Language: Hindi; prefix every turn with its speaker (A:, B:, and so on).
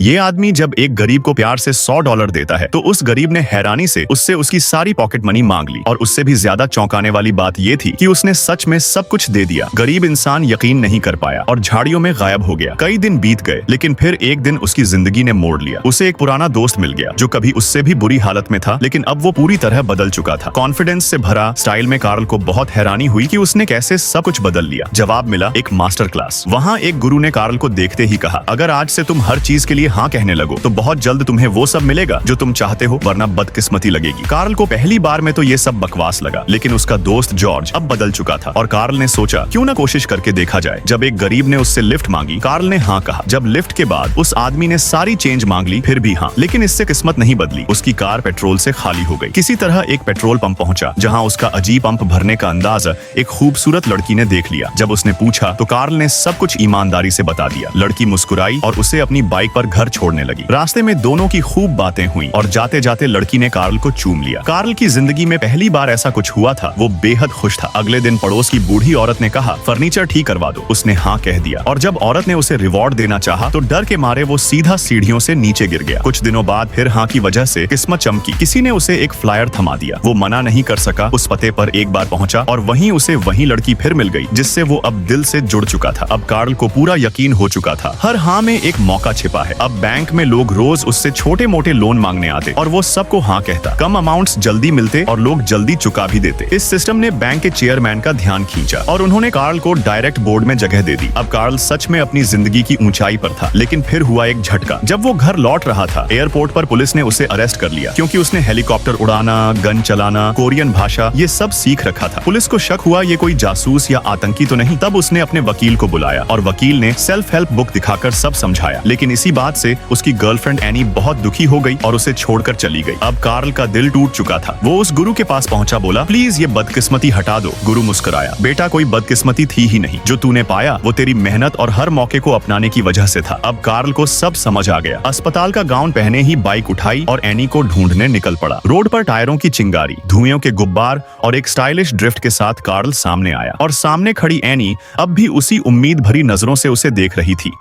A: ये आदमी जब एक गरीब को प्यार से $100 देता है तो उस गरीब ने हैरानी से उससे उसकी सारी पॉकेट मनी मांग ली। और उससे भी ज्यादा चौंकाने वाली बात ये थी कि उसने सच में सब कुछ दे दिया। गरीब इंसान यकीन नहीं कर पाया और झाड़ियों में गायब हो गया। कई दिन बीत गए, लेकिन फिर एक दिन उसकी जिंदगी ने मोड़ लिया। उसे एक पुराना दोस्त मिल गया जो कभी उससे भी बुरी हालत में था, लेकिन अब वो पूरी तरह बदल चुका था। कॉन्फिडेंस से भरा स्टाइल में कार्ल को बहुत हैरानी हुई कि उसने कैसे सब कुछ बदल लिया। जवाब मिला, एक मास्टर क्लास। वहाँ एक गुरु ने कार्ल को देखते ही कहा, अगर आज से तुम हर चीज के लिए हाँ कहने लगो तो बहुत जल्द तुम्हें वो सब मिलेगा जो तुम चाहते हो, वरना बदकिस्मती लगेगी। कार्ल को पहली बार में तो ये सब बकवास लगा, लेकिन उसका दोस्त जॉर्ज अब बदल चुका था और कार्ल ने सोचा क्यों ना कोशिश करके देखा जाए। जब एक गरीब ने उससे लिफ्ट मांगी, कार्ल ने हाँ कहा। जब लिफ्ट के बाद उस आदमी ने सारी चेंज मांग ली, फिर भी हाँ, लेकिन इससे किस्मत नहीं बदली। उसकी कार पेट्रोल से खाली हो गई। किसी तरह एक पेट्रोल पंप पहुंचा जहां उसका अजीब पंप भरने का अंदाज एक खूबसूरत लड़की ने देख लिया। जब उसने पूछा तो कार्ल ने सब कुछ ईमानदारी से बता दिया। लड़की मुस्कुराई और उसे अपनी बाइक पर घर छोड़ने लगी। रास्ते में दोनों की खूब बातें हुई और जाते जाते लड़की ने कार्ल को चूम लिया। कार्ल की जिंदगी में पहली बार ऐसा कुछ हुआ था। वो बेहद खुश था। अगले दिन पड़ोस की बूढ़ी औरत ने कहा, फर्नीचर ठीक करवा दो। उसने हाँ कह दिया और जब औरत ने उसे रिवॉर्ड देना चाहा तो डर के मारे वो सीधा सीढ़ियों से नीचे गिर गया। कुछ दिनों बाद फिर हाँ की वजह से किस्मत चमकी। किसी ने उसे एक फ्लायर थमा दिया। वो मना नहीं कर सका। उस पते पर एक बार पहुंचा और वहीं उसे वही लड़की फिर मिल गई जिससे वो अब दिल से जुड़ चुका था। अब कार्ल को पूरा यकीन हो चुका था, हर हाँ में एक मौका छिपा है। अब बैंक में लोग रोज उससे छोटे मोटे लोन मांगने आते और वो सबको हाँ कहता। कम अमाउंट्स जल्दी मिलते और लोग जल्दी चुका भी देते। इस सिस्टम ने बैंक के चेयरमैन का ध्यान खींचा और उन्होंने कार्ल को डायरेक्ट बोर्ड में जगह दे दी। अब कार्ल सच में अपनी जिंदगी की ऊंचाई पर था, लेकिन फिर हुआ एक झटका। जब वो घर लौट रहा था, एयरपोर्ट पर पुलिस ने उसे अरेस्ट कर लिया क्योंकि उसने हेलीकॉप्टर उड़ाना, गन चलाना, कोरियन भाषा ये सब सीख रखा था। पुलिस को शक हुआ ये कोई जासूस या आतंकी तो नहीं। तब उसने अपने वकील को बुलाया और वकील ने सेल्फ हेल्प बुक दिखाकर सब समझाया। लेकिन इसी बात से उसकी गर्लफ्रेंड एनी बहुत दुखी हो गई और उसे छोड़कर चली गई। अब कार्ल का दिल टूट चुका था। वो उस गुरु के पास पहुंचा, बोला प्लीज ये बदकिस्मती हटा दो। गुरु मुस्कुराया, बेटा कोई बदकिस्मती थी ही नहीं। जो तूने पाया वो तेरी मेहनत और हर मौके को अपनाने की वजह से था। अब कार्ल को सब समझ आ गया। अस्पताल का गाउन पहने ही बाइक उठाई और एनी को ढूंढने निकल पड़ा। रोड पर टायरों की चिंगारी, धुएं के गुब्बार और एक स्टाइलिश ड्रिफ्ट के साथ कार्ल सामने आया और सामने खड़ी एनी अब भी उसी उम्मीद भरी नजरों से उसे देख रही थी।